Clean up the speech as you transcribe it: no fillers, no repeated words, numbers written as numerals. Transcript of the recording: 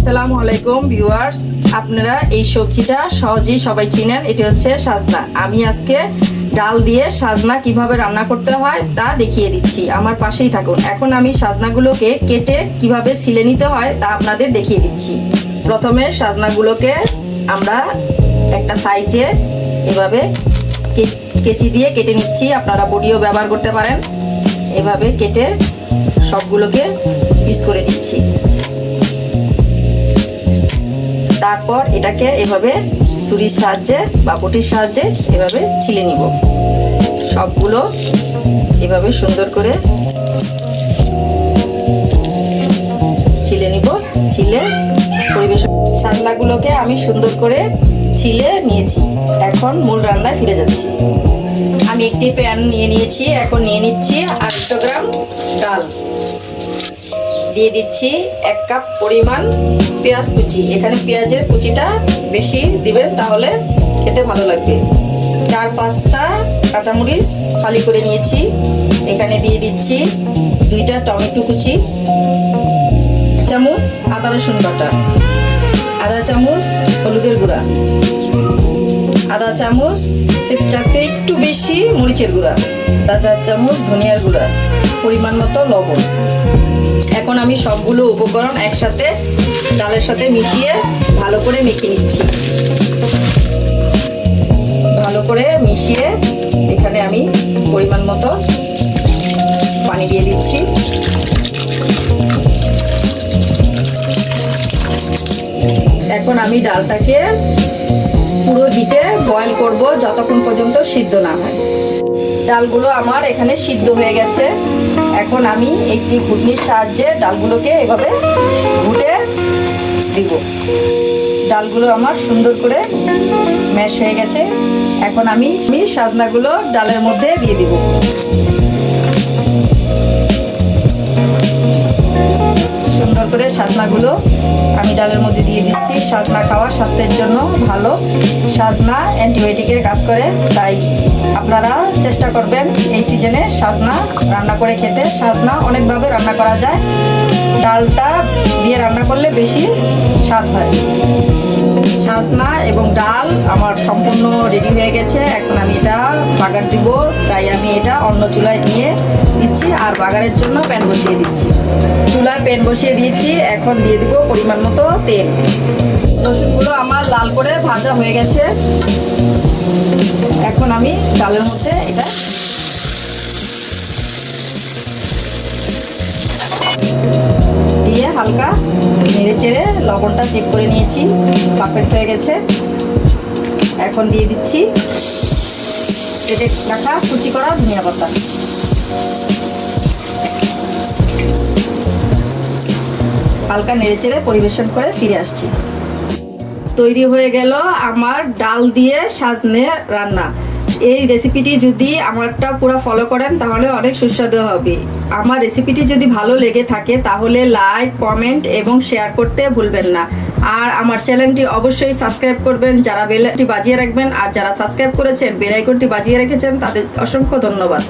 আসসালামু আলাইকুম ভিউয়ার্স, আপনারা এই সবজিটা সহজেই সবাই চিনেন। এটা হচ্ছে সাজনা। আমি আজকে ডাল দিয়ে সাজনা কিভাবে রান্না করতে হয় তা দেখিয়ে দিচ্ছি, আমার পাশেই থাকুন। এখন আমি সাজনাগুলোকে কেটে কিভাবে ছিলে নিতে হয় তা আপনাদের দেখিয়ে দিচ্ছি। প্রথমে সাজনাগুলোকে আমরা একটা সাইজে এভাবে কেচি দিয়ে কেটে নিচ্ছি। আপনারা বডিও ব্যবহার করতে পারেন। এভাবে কেটে সবগুলোকে পিস করে নিচ্ছি। তারপর এটাকে এভাবে ছুরির সাহায্যে বা বটির সাহায্যে এভাবে ছিলে নিব। সবগুলো এভাবে সুন্দর করে ছিলে নিব। ছিলে পরিবেশন। সাজনাগুলোকে আমি সুন্দর করে ছিলে নিয়েছি। এখন মূল রান্নায় ফিরে যাচ্ছি। আমি একটি প্যান নিয়ে নিয়েছি। এখন নিয়ে নিচ্ছি 800 গ্রাম ডাল। দিয়ে দিচ্ছি 1 কাপ পরিমাণ পেঁয়াজ কুচি। এখানে পেঁয়াজের কুচিটা বেশি দিবেন, তাহলে খেতে ভালো লাগবে। 4-5টা কাঁচামরিচ ফালি করে নিয়েছি। এখানে দিয়ে দিচ্ছি 2টা টমেটো কুচি, 1 চামচ আদা রসুন বাটা, আধা চামচ হলুদের গুঁড়া, আধা চামচ চাতে একটু বেশি মরিচের গুঁড়া, আধা চামচ ধনিয়ার গুঁড়া, পরিমাণ মতো লবণ। এখন আমি সবগুলো উপকরণ একসাথে ডালের সাথে মিশিয়ে ভালো করে মেখে নিচ্ছি। ভালো করে মিশিয়ে এখানে আমি পরিমাণ মতো পানি দিয়ে দিচ্ছি। এখন আমি ডালটাকে পুরো হিটে বয়েল করব যতক্ষণ পর্যন্ত সিদ্ধ না হয়। ডালগুলো আমার এখানে সিদ্ধ হয়ে গেছে। এখন আমি একটি ঘুটনির সাহায্যে ডালগুলোকে এভাবে ঘুটে দিব। ডালগুলো আমার সুন্দর করে ম্যাশ হয়ে গেছে। এখন আমি সাজনাগুলো ডালের মধ্যে দিয়ে দিব। সুন্দর করে সাজনাগুলো আমি ডালের মধ্যে দিয়ে দিচ্ছি। সাজনা খাওয়া স্বাস্থ্যের জন্য ভালো। সাজনা অ্যান্টিবায়োটিকের কাজ করে, তাই আপনারা চেষ্টা করবেন এই সিজনে সাজনা রান্না করে খেতে। সাজনা অনেকভাবে রান্না করা যায়। ডালটা দিয়ে রান্না করলে বেশি স্বাদ হয়। সাজনা এবং ডাল আমার সম্পূর্ণ রেডি হয়ে গেছে। এখন আমি এটা বাগার দিব, তাই আমি এটা অন্য চুলায় নিয়ে দিচ্ছি আর বাগারের জন্য প্যান বসিয়ে দিচ্ছি। চুলায় প্যান বসিয়ে দিয়েছি। এখন দিয়ে দিব পরিমাণ মতো তেল। রসুনগুলো আমার লাল করে ভাজা হয়ে গেছে। এখন আমি ডালের মধ্যে এটা দিয়ে হালকা নেড়ে চেড়ে লবণটা চেক করে নিয়েছি, পারফেক্ট হয়ে গেছে। এখন দিয়ে দিচ্ছি কেটে রাখা কুচি করা ধনিয়া পাতা। হালকা নেড়ে চেড়ে পরিবেশন করে ফিরে আসছি। তৈরি হয়ে গেল আমার ডাল দিয়ে সাজনে রান্না। এই রেসিপিটি যদি আমারটা পুরো ফলো করেন তাহলে অনেক সুস্বাদু হবে। আমার রেসিপিটি যদি ভালো লেগে থাকে তাহলে লাইক, কমেন্ট এবং শেয়ার করতে ভুলবেন না। আর আমার চ্যানেলটি অবশ্যই সাবস্ক্রাইব করবেন, যারা বেল আইকনটি বাজিয়ে রাখবেন। আর যারা সাবস্ক্রাইব করেছেন, বেল আইকনটি বাজিয়ে রেখেছেন, তাদের অসংখ্য ধন্যবাদ।